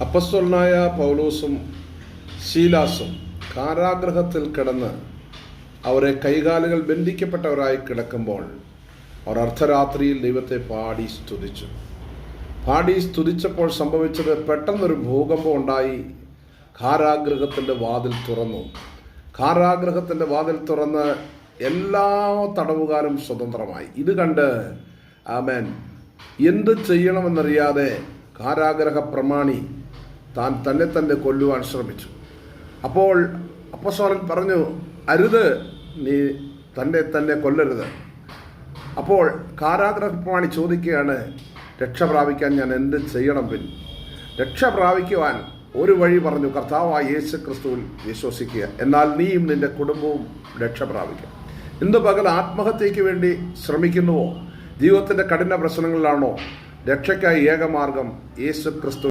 അപ്പസ്തലനായ പൗലോസും ശീലാസും കാരാഗൃഹത്തിൽ കിടന്ന് അവരെ കൈകാലുകൾ ബന്ധിക്കപ്പെട്ടവരായി കിടക്കുമ്പോൾ അവർ അർദ്ധരാത്രിയിൽ ദൈവത്തെ പാടി സ്തുതിച്ചപ്പോൾ സംഭവിച്ചത്, പെട്ടെന്നൊരു ഭൂകമ്പം ഉണ്ടായി. കാരാഗൃഹത്തിൻ്റെ വാതിൽ തുറന്നു. കാരാഗൃഹത്തിൻ്റെ വാതിൽ തുറന്ന് എല്ലാ തടവുകാരും സ്വതന്ത്രമായി. ഇത് കണ്ട് ആമേൻ എന്ത് ചെയ്യണമെന്നറിയാതെ കാരാഗൃഹ പ്രമാണി താൻ തന്നെ കൊല്ലുവാൻ ശ്രമിച്ചു. അപ്പോൾ അപ്പോസ്തലൻ പറഞ്ഞു, അരുത്, നീ തന്നെ കൊല്ലരുത്. അപ്പോൾ കാരാഗൃഹ പ്രമാണി ചോദിക്കുകയാണ്, രക്ഷ പ്രാപിക്കാൻ ഞാൻ എന്ത് ചെയ്യണം? രക്ഷ പ്രാപിക്കുവാൻ ഒരു വഴി പറഞ്ഞു, കർത്താവായ യേശു ക്രിസ്തുവിൽ വിശ്വസിക്കുക, എന്നാൽ നീയും നിന്റെ കുടുംബവും രക്ഷ പ്രാപിക്കുക. ഇന്ന് പകൽ ആത്മഹത്യയ്ക്ക് വേണ്ടി ശ്രമിക്കുന്നുവോ? ജീവിതത്തിൻ്റെ കഠിന പ്രശ്നങ്ങളിലാണോ? രക്ഷയ്ക്കായി ഏകമാർഗം യേശു ക്രിസ്തു.